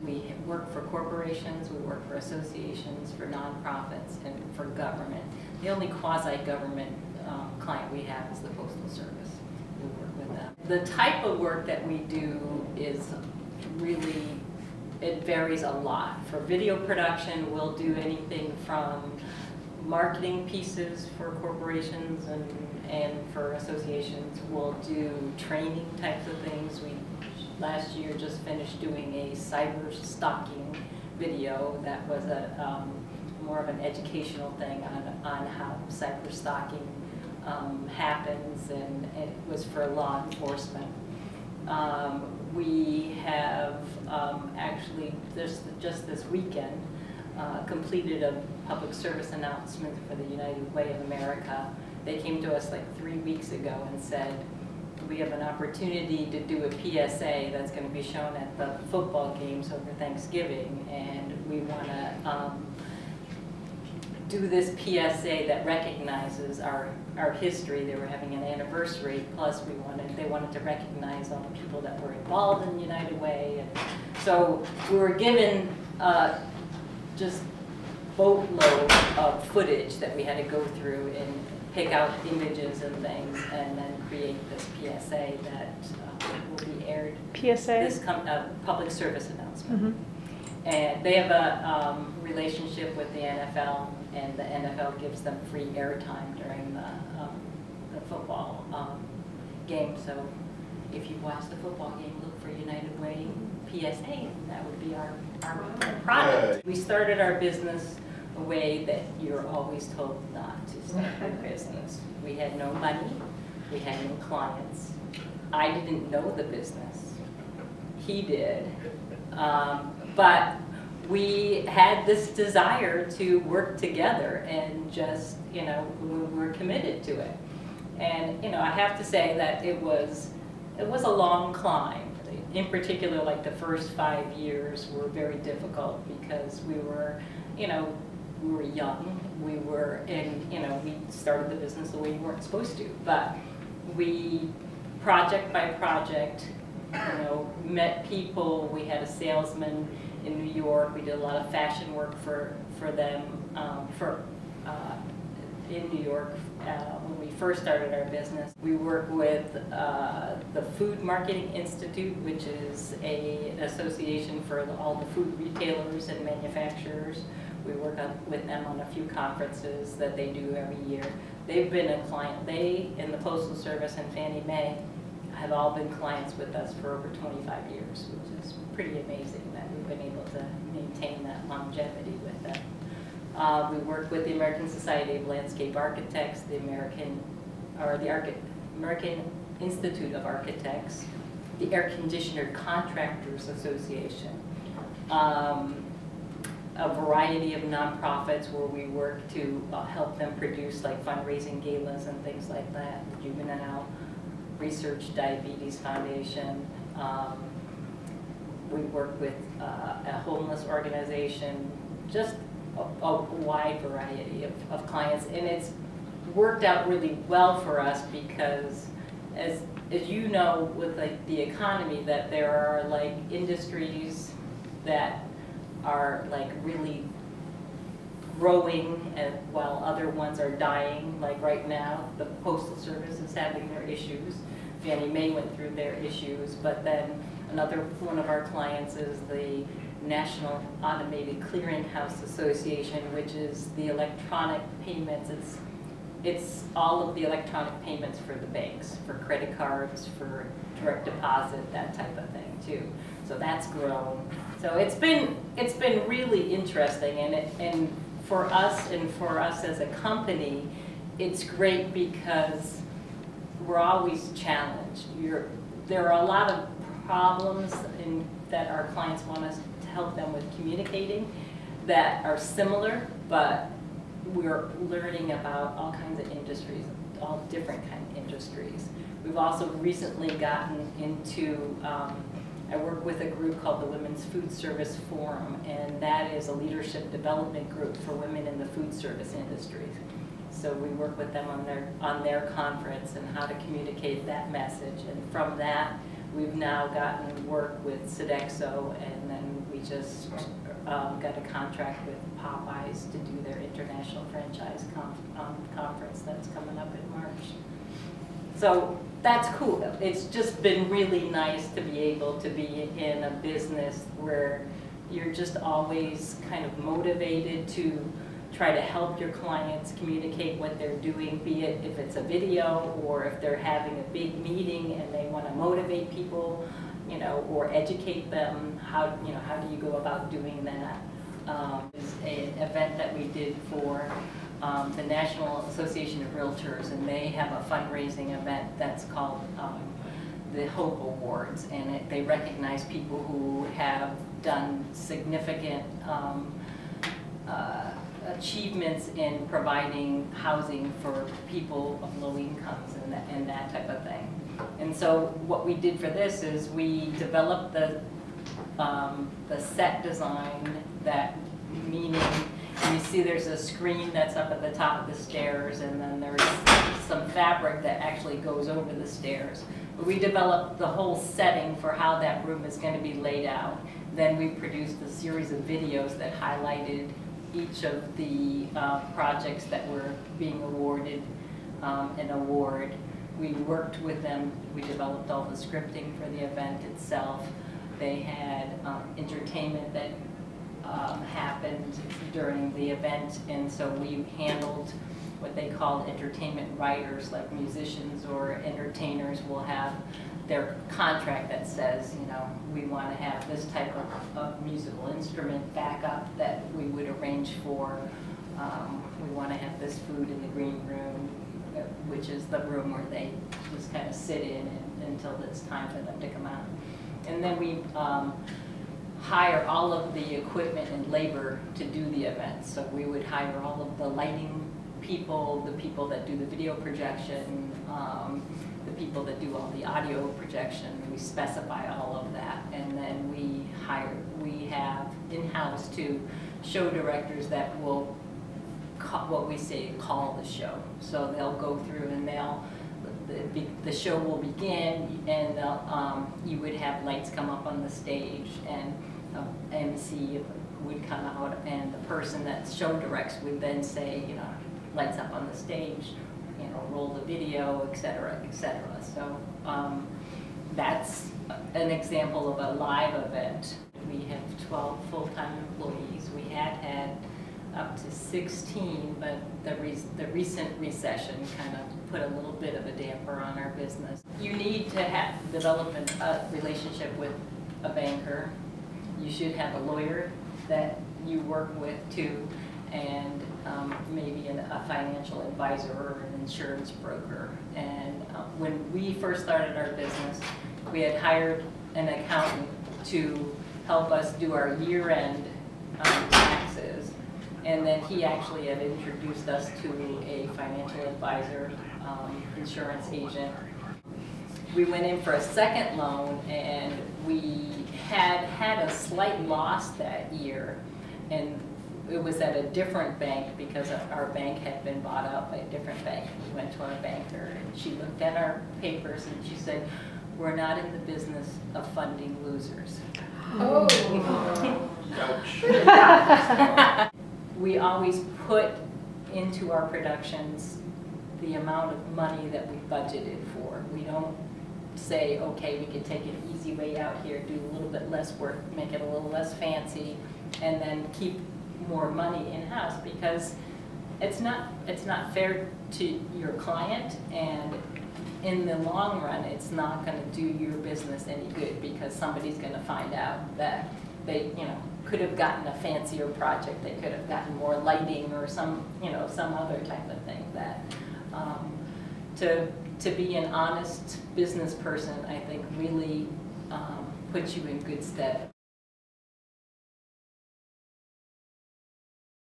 We work for corporations, we work for associations, for nonprofits, and for government. The only quasi-government client we have is the Postal Service. We work with them. The type of work that we do is really, it varies a lot. For video production, we'll do anything from marketing pieces for corporations and for associations. We'll do training types of things. We last year just finished doing a cyber stalking video that was a more of an educational thing on how cyber stalking happens, and it was for law enforcement. We have actually just this weekend completed a public service announcement for the United Way of America. They came to us like 3 weeks ago and said, we have an opportunity to do a PSA that's going to be shown at the football games over Thanksgiving, and we want to do this PSA that recognizes our history. They were having an anniversary, plus they wanted to recognize all the people that were involved in the United Way. And so we were given just boatload of footage that we had to go through and pick out images and things, and then create this PSA that will be aired. PSA? This public service announcement. Mm-hmm. And they have a relationship with the NFL, and the NFL gives them free airtime during the football game. So if you watch the football game, look for United Way PSA, and that would be our product. We started our business a way that you're always told not to start your business. We had no money, we had no clients. I didn't know the business. He did. But we had this desire to work together, and just, we were committed to it. And, I have to say that it was a long climb. In particular, like the first 5 years were very difficult because we were, we were young, we started the business the way we weren't supposed to, but we, project by project, met people. We had a salesman in New York. We did a lot of fashion work for them in New York when we first started our business. We work with the Food Marketing Institute, which is an association for all the food retailers and manufacturers. We work with them on a few conferences that they do every year. They've been a client. They and the Postal Service and Fannie Mae have all been clients with us for over 25 years, which is pretty amazing that we've been able to maintain that longevity with them. We work with the American Society of Landscape Architects, the American Institute of Architects, the Air Conditioner Contractors Association, a variety of nonprofits where we work to help them produce like fundraising galas and things like that. The Juvenile Research Diabetes Foundation. We work with a homeless organization, just a wide variety of clients, and it's worked out really well for us because, as you know, with like the economy, that there are like industries that are like really growing, and while other ones are dying. Like right now, the Postal Service is having their issues. Fannie Mae went through their issues, but then another one of our clients is the National Automated Clearinghouse Association, which is the electronic payments. It's all of the electronic payments for the banks, for credit cards, for direct deposit, that type of thing too. So that's grown. So it's been really interesting, and for us as a company, it's great because we're always challenged. There are a lot of problems that our clients want us to help them with communicating that are similar, but we're learning about all kinds of industries, all different kind of industries. We've also recently gotten into, I work with a group called the Women's Food Service Forum, and that is a leadership development group for women in the food service industry. So we work with them on their conference and how to communicate that message, and from that We've now gotten work with Sodexo, and then we just got a contract with Popeyes to do their international franchise conference that's coming up in March. So that's cool. It's just been really nice to be able to be in a business where you're just always kind of motivated to try to help your clients communicate what they're doing, be it if it's a video or if they're having a big meeting and they want to motivate people, you know, or educate them. How do you go about doing that? It's an event that we did for the National Association of Realtors, and they have a fundraising event that's called the Hope Awards, and they recognize people who have done significant achievements in providing housing for people of low incomes and that type of thing. And so what we did for this is we developed the set design, that meaning you see there's a screen that's up at the top of the stairs, and then there's some fabric that actually goes over the stairs. But we developed the whole setting for how that room is going to be laid out. Then we produced a series of videos that highlighted each of the projects that were being awarded an award. We worked with them. We developed all the scripting for the event itself. They had entertainment that happened during the event, and so we handled what they called entertainment writers, like musicians or entertainers will have their contract that says, you know, we want to have this type of musical instrument backup that we would arrange for. We want to have this food in the green room, which is the room where they just kind of sit in until it's time for them to come out. And then we hire all of the equipment and labor to do the event. So we would hire all of the lighting people, the people that do the video projection, the people that do all the audio projection. We specify all of that, and then we have in-house two show directors that will what we say call the show. So they'll go through and the show will begin, and you would have lights come up on the stage, and MC would come out, and the person that show directs would then say, you know, lights up on the stage, you know, roll the video, etc., etc. So that's an example of a live event. We have 12 full-time employees. We had up to 16, but the recent recession kind of put a little bit of a damper on our business. You need to develop a relationship with a banker. You should have a lawyer that you work with too, and maybe a financial advisor or an insurance broker. And when we first started our business, we had hired an accountant to help us do our year-end taxes. And then he actually had introduced us to a financial advisor, insurance agent. We went in for a second loan, and we had a slight loss that year, and it was at a different bank because our bank had been bought out by a different bank. We went to our banker, and she looked at our papers, and she said, "We're not in the business of funding losers." Oh. Ouch. We always put into our productions the amount of money that we budgeted for. We don't say, okay, we could take an easy way out here, do a little bit less work, make it a little less fancy, and then keep more money in-house, because it's not fair to your client, and in the long run, it's not going to do your business any good, because somebody's going to find out that they, you know, could have gotten a fancier project. They could have gotten more lighting or some other type of thing. That to be an honest business person, I think, really puts you in good stead.